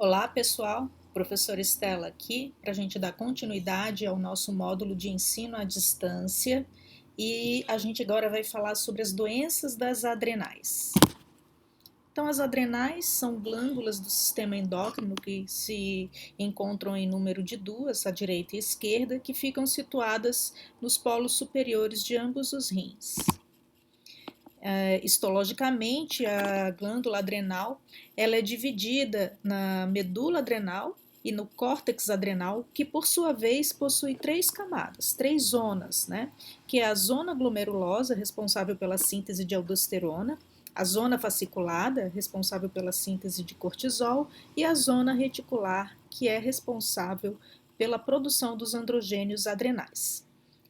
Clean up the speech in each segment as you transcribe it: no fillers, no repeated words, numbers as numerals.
Olá, pessoal. Professora Estela aqui para a gente dar continuidade ao nosso módulo de ensino à distância e a gente agora vai falar sobre as doenças das adrenais. Então, as adrenais são glândulas do sistema endócrino que se encontram em número de duas, à direita e à esquerda, que ficam situadas nos polos superiores de ambos os rins. Histologicamente, a glândula adrenal ela é dividida na medula adrenal e no córtex adrenal, que por sua vez possui três camadas, três zonas, né? Que é a zona glomerulosa, responsável pela síntese de aldosterona, a zona fasciculada, responsável pela síntese de cortisol, e a zona reticular, que é responsável pela produção dos androgênios adrenais.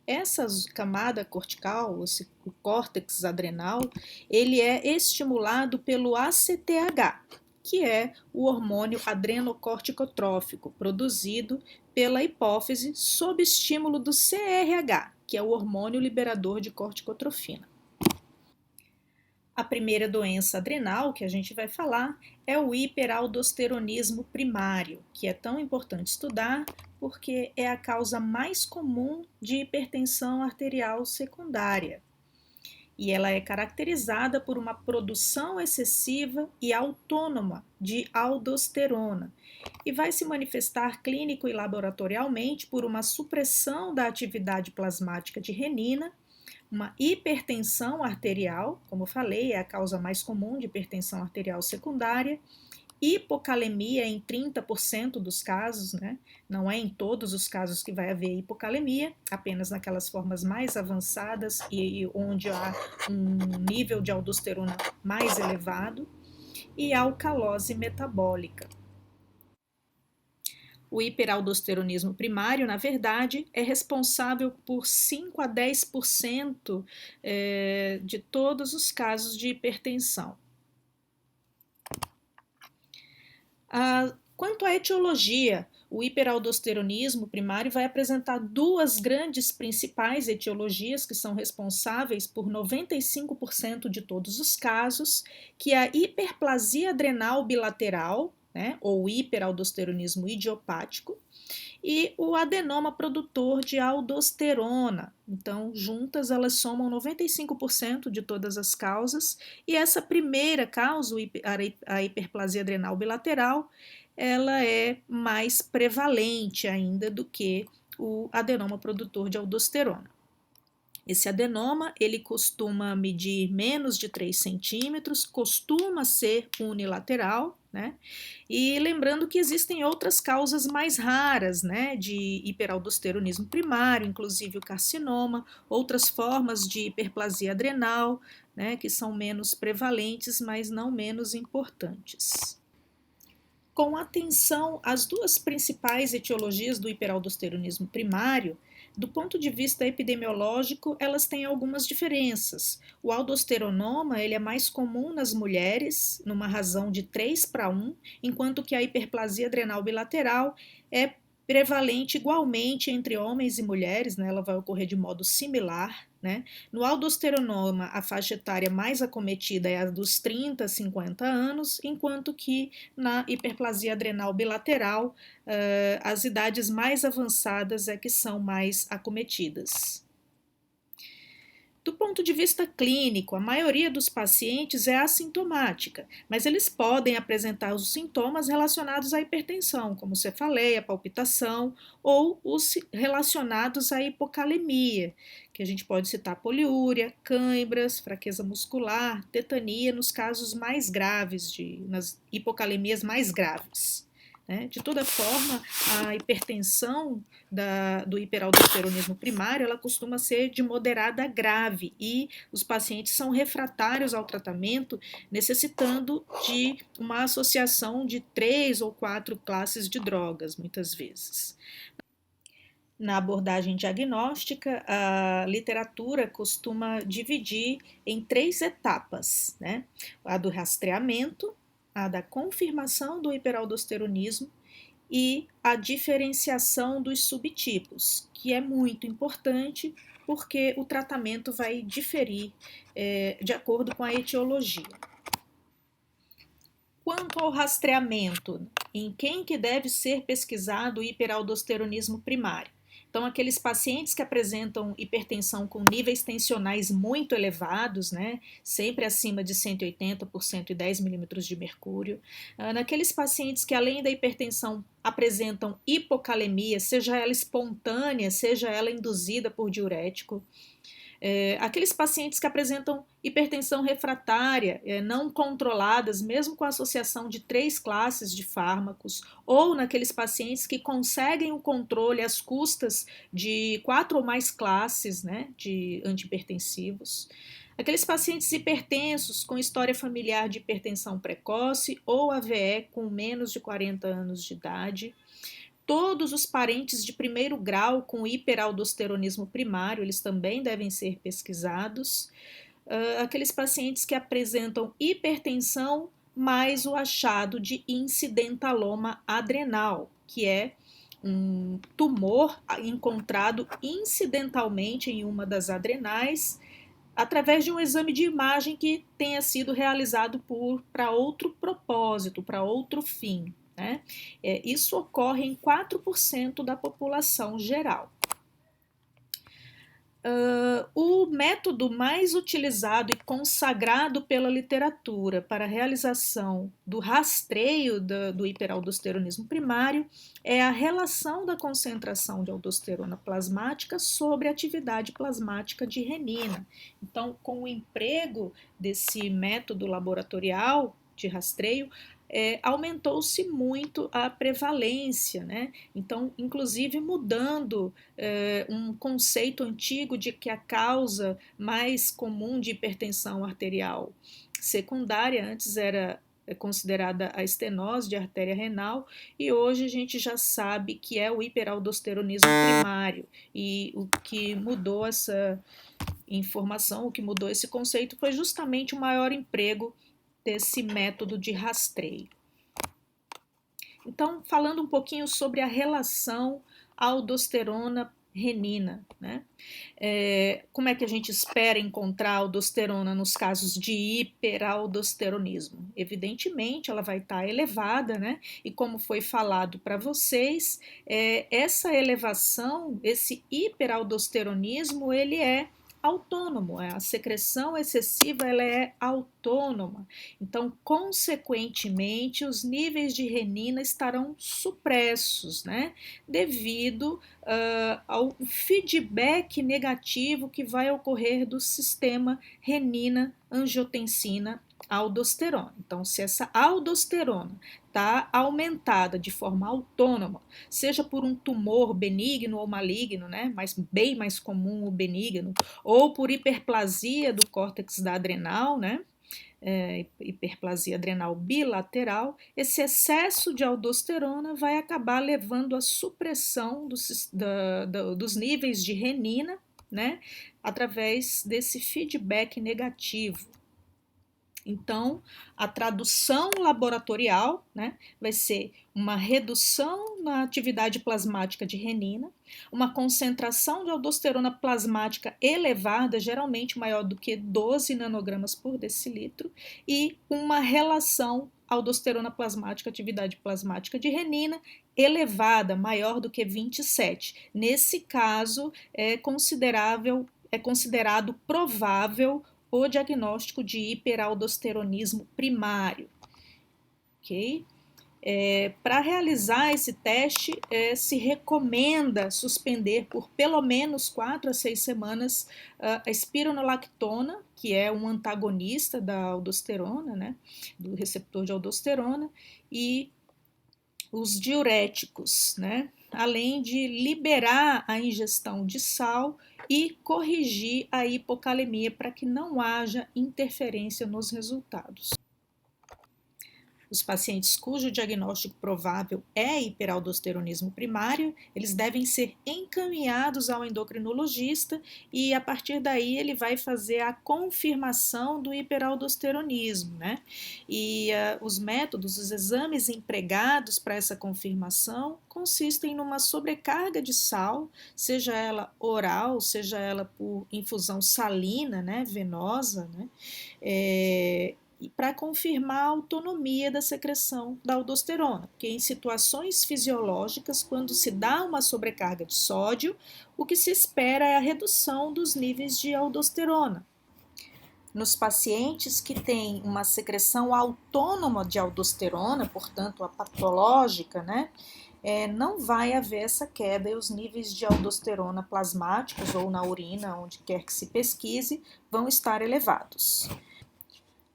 Essa camada cortical, esse córtex adrenal, ele é estimulado pelo ACTH, que é o hormônio adrenocorticotrófico, produzido pela hipófise sob estímulo do CRH, que é o hormônio liberador de corticotrofina. A primeira doença adrenal que a gente vai falar é o hiperaldosteronismo primário, que é tão importante estudar porque é a causa mais comum de hipertensão arterial secundária. E ela é caracterizada por uma produção excessiva e autônoma de aldosterona e vai se manifestar clínico e laboratorialmente por uma supressão da atividade plasmática de renina, uma hipertensão arterial, como eu falei, é a causa mais comum de hipertensão arterial secundária, hipocalemia em 30% dos casos, né? Não é em todos os casos que vai haver hipocalemia, apenas naquelas formas mais avançadas e onde há um nível de aldosterona mais elevado, e alcalose metabólica. O hiperaldosteronismo primário, na verdade, é responsável por 5 a 10% de todos os casos de hipertensão. Quanto à etiologia, o hiperaldosteronismo primário vai apresentar duas grandes principais etiologias que são responsáveis por 95% de todos os casos, que é a hiperplasia adrenal bilateral, né, ou hiperaldosteronismo idiopático, e o adenoma produtor de aldosterona. Então, juntas, elas somam 95% de todas as causas, e essa primeira causa, a hiperplasia adrenal bilateral, ela é mais prevalente ainda do que o adenoma produtor de aldosterona. Esse adenoma, ele costuma medir menos de 3 centímetros, costuma ser unilateral, né? E lembrando que existem outras causas mais raras, né, de hiperaldosteronismo primário, inclusive o carcinoma, outras formas de hiperplasia adrenal, né, que são menos prevalentes, mas não menos importantes. Com atenção às duas principais etiologias do hiperaldosteronismo primário, do ponto de vista epidemiológico, elas têm algumas diferenças. O aldosteronoma ele é mais comum nas mulheres, numa razão de 3 para 1, enquanto que a hiperplasia adrenal bilateral é prevalente igualmente entre homens e mulheres, né? Ela vai ocorrer de modo similar. Né? No aldosteronoma, a faixa etária mais acometida é a dos 30 a 50 anos, enquanto que na hiperplasia adrenal bilateral, as idades mais avançadas é que são mais acometidas. Do ponto de vista clínico, a maioria dos pacientes é assintomática, mas eles podem apresentar os sintomas relacionados à hipertensão, como cefaleia, palpitação, ou os relacionados à hipocalemia, que a gente pode citar poliúria, cãibras, fraqueza muscular, tetania nos casos mais graves, nas hipocalemias mais graves. Né? De toda forma, a hipertensão do hiperaldosteronismo primário ela costuma ser de moderada a grave e os pacientes são refratários ao tratamento, necessitando de uma associação de 3 ou 4 classes de drogas, muitas vezes. Na abordagem diagnóstica, a literatura costuma dividir em 3 etapas, né? A do rastreamento, a da confirmação do hiperaldosteronismo e a diferenciação dos subtipos, que é muito importante porque o tratamento vai diferir de acordo com a etiologia. Quanto ao rastreamento, em quem que deve ser pesquisado o hiperaldosteronismo primário? Então, aqueles pacientes que apresentam hipertensão com níveis tensionais muito elevados, né, sempre acima de 180 por 110 milímetros de mercúrio, naqueles pacientes que, além da hipertensão, apresentam hipocalemia, seja ela espontânea, seja ela induzida por diurético, aqueles pacientes que apresentam hipertensão refratária, não controladas, mesmo com a associação de 3 classes de fármacos, ou naqueles pacientes que conseguem o controle às custas de 4 ou mais classes, né, de antihipertensivos. Aqueles pacientes hipertensos com história familiar de hipertensão precoce ou AVE com menos de 40 anos de idade. Todos os parentes de primeiro grau com hiperaldosteronismo primário, eles também devem ser pesquisados. Aqueles pacientes que apresentam hipertensão mais o achado de incidentaloma adrenal, que é um tumor encontrado incidentalmente em uma das adrenais, através de um exame de imagem que tenha sido realizado para outro propósito, para outro fim. Né? Isso ocorre em 4% da população geral. O método mais utilizado e consagrado pela literatura para a realização do rastreio do hiperaldosteronismo primário é a relação da concentração de aldosterona plasmática sobre a atividade plasmática de renina. Então, com o emprego desse método laboratorial de rastreio, aumentou-se muito a prevalência, né? Então, inclusive mudando um conceito antigo de que a causa mais comum de hipertensão arterial secundária antes era considerada a estenose de artéria renal, e hoje a gente já sabe que é o hiperaldosteronismo primário, e o que mudou essa informação, o que mudou esse conceito foi justamente o maior emprego desse método de rastreio. Então, falando um pouquinho sobre a relação aldosterona-renina, né? Como é que a gente espera encontrar aldosterona nos casos de hiperaldosteronismo? Evidentemente, ela vai estar elevada, né? E como foi falado para vocês, essa elevação, esse hiperaldosteronismo, ele é autônomo, a secreção excessiva ela é autônoma, então consequentemente os níveis de renina estarão supressos, né, devido ao feedback negativo que vai ocorrer do sistema renina-angiotensina-aldosterona. Então, se essa aldosterona está aumentada de forma autônoma, seja por um tumor benigno ou maligno, né, mas bem mais comum o benigno, ou por hiperplasia do córtex da adrenal, né, hiperplasia adrenal bilateral, esse excesso de aldosterona vai acabar levando à supressão dos níveis de renina, né, através desse feedback negativo. Então, a tradução laboratorial, né, vai ser uma redução na atividade plasmática de renina, uma concentração de aldosterona plasmática elevada, geralmente maior do que 12 nanogramas por decilitro, e uma relação aldosterona plasmática, atividade plasmática de renina elevada, maior do que 27. Nesse caso, é considerado provável o diagnóstico de hiperaldosteronismo primário, ok? Para realizar esse teste, se recomenda suspender por pelo menos 4 a 6 semanas a espironolactona, que é um antagonista da aldosterona, né, do receptor de aldosterona, e os diuréticos, né, além de liberar a ingestão de sal e corrigir a hipocalemia para que não haja interferência nos resultados. Os pacientes cujo diagnóstico provável é hiperaldosteronismo primário, eles devem ser encaminhados ao endocrinologista e a partir daí ele vai fazer a confirmação do hiperaldosteronismo, né? E os métodos, os exames empregados para essa confirmação consistem numa sobrecarga de sal, seja ela oral, seja ela por infusão salina, né, venosa, né? e para confirmar a autonomia da secreção da aldosterona, porque em situações fisiológicas, quando se dá uma sobrecarga de sódio, o que se espera é a redução dos níveis de aldosterona. Nos pacientes que têm uma secreção autônoma de aldosterona, portanto a patológica, né, não vai haver essa queda e os níveis de aldosterona plasmáticos ou na urina, onde quer que se pesquise, vão estar elevados.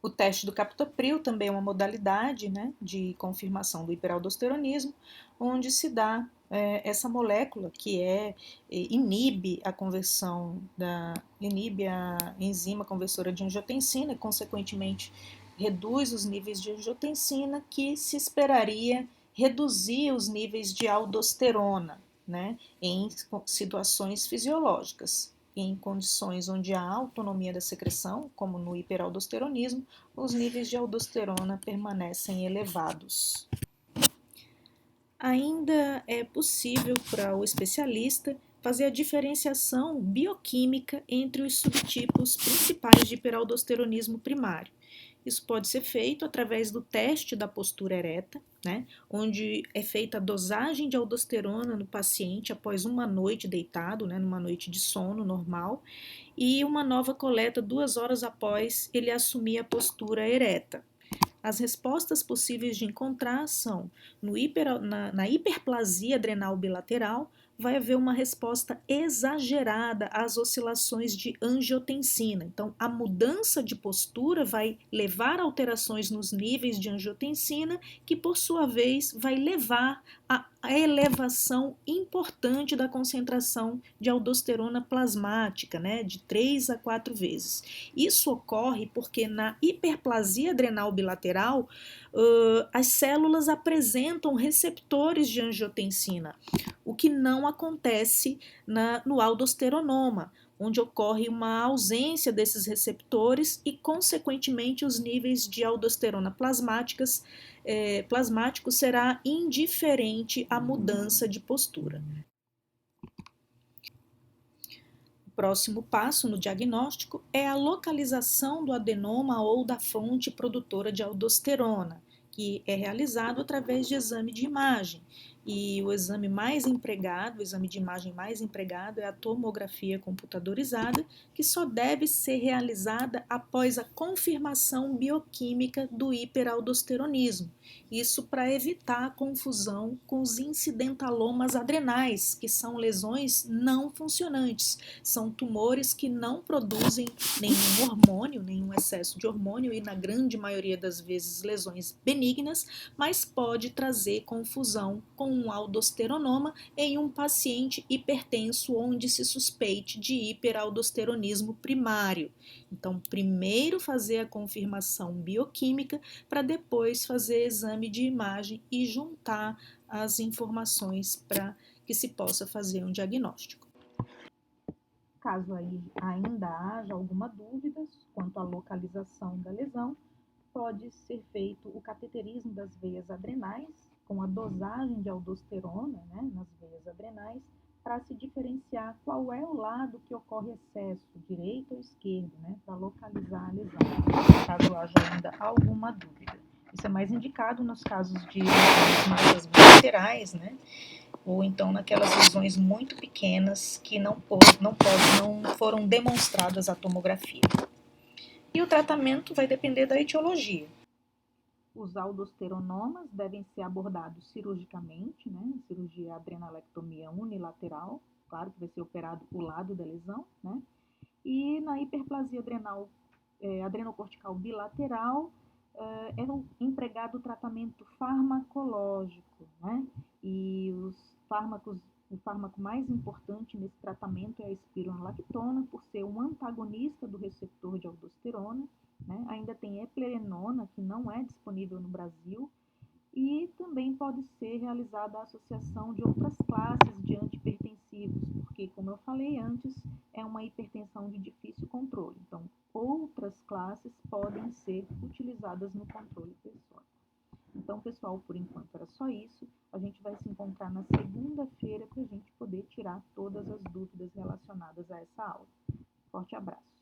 O teste do captopril também é uma modalidade, né, de confirmação do hiperaldosteronismo, onde se dá essa molécula que inibe a conversão inibe a enzima conversora de angiotensina e, consequentemente, reduz os níveis de angiotensina, que se esperaria reduzir os níveis de aldosterona, né, em situações fisiológicas. Em condições onde há autonomia da secreção, como no hiperaldosteronismo, os níveis de aldosterona permanecem elevados. Ainda é possível para o especialista fazer a diferenciação bioquímica entre os subtipos principais de hiperaldosteronismo primário. Isso pode ser feito através do teste da postura ereta, né, onde é feita a dosagem de aldosterona no paciente após uma noite deitado, né, numa noite de sono normal, e uma nova coleta 2 horas após ele assumir a postura ereta. As respostas possíveis de encontrar são na hiperplasia adrenal bilateral, vai haver uma resposta exagerada às oscilações de angiotensina. Então, a mudança de postura vai levar a alterações nos níveis de angiotensina, que por sua vez vai levar a elevação importante da concentração de aldosterona plasmática, né, de 3 a 4 vezes. Isso ocorre porque na hiperplasia adrenal bilateral, as células apresentam receptores de angiotensina, o que não acontece no aldosteronoma, onde ocorre uma ausência desses receptores e, consequentemente, os níveis de aldosterona plasmáticos será indiferente à mudança de postura. O próximo passo no diagnóstico é a localização do adenoma ou da fonte produtora de aldosterona, que é realizado através de exame de imagem. E o exame mais empregado, o exame de imagem mais empregado é a tomografia computadorizada, que só deve ser realizada após a confirmação bioquímica do hiperaldosteronismo. Isso para evitar a confusão com os incidentalomas adrenais, que são lesões não funcionantes, são tumores que não produzem nenhum hormônio, nenhum excesso de hormônio e, na grande maioria das vezes, lesões benignas, mas pode trazer confusão com um aldosteronoma em um paciente hipertenso onde se suspeite de hiperaldosteronismo primário. Então, primeiro fazer a confirmação bioquímica para depois fazer exame de imagem e juntar as informações para que se possa fazer um diagnóstico. Caso ainda haja alguma dúvida quanto à localização da lesão, pode ser feito o cateterismo das veias adrenais, com a dosagem de aldosterona, né, nas veias adrenais, para se diferenciar qual é o lado que ocorre excesso, direito ou esquerdo, né, para localizar a lesão, caso haja ainda alguma dúvida. Isso é mais indicado nos casos de lesões bilaterais, né, ou então naquelas lesões muito pequenas que não foram demonstradas à tomografia. E o tratamento vai depender da etiologia. Os aldosteronomas devem ser abordados cirurgicamente, né? Cirurgia adrenalectomia unilateral, claro que vai ser operado o lado da lesão, né? E na hiperplasia adrenocortical bilateral, é empregado o tratamento farmacológico, né? E o fármaco mais importante nesse tratamento é a espironolactona, por ser um antagonista do receptor de aldosterona, né? Ainda tem eplerenona, que não é disponível no Brasil, e também pode ser realizada a associação de outras classes de antihipertensivos, porque, como eu falei antes, é uma hipertensão de difícil controle. Então, outras classes podem ser utilizadas no controle pessoal. Então, pessoal, por enquanto era só isso. A gente vai se encontrar na segunda-feira para a gente poder tirar todas as dúvidas relacionadas a essa aula. Forte abraço.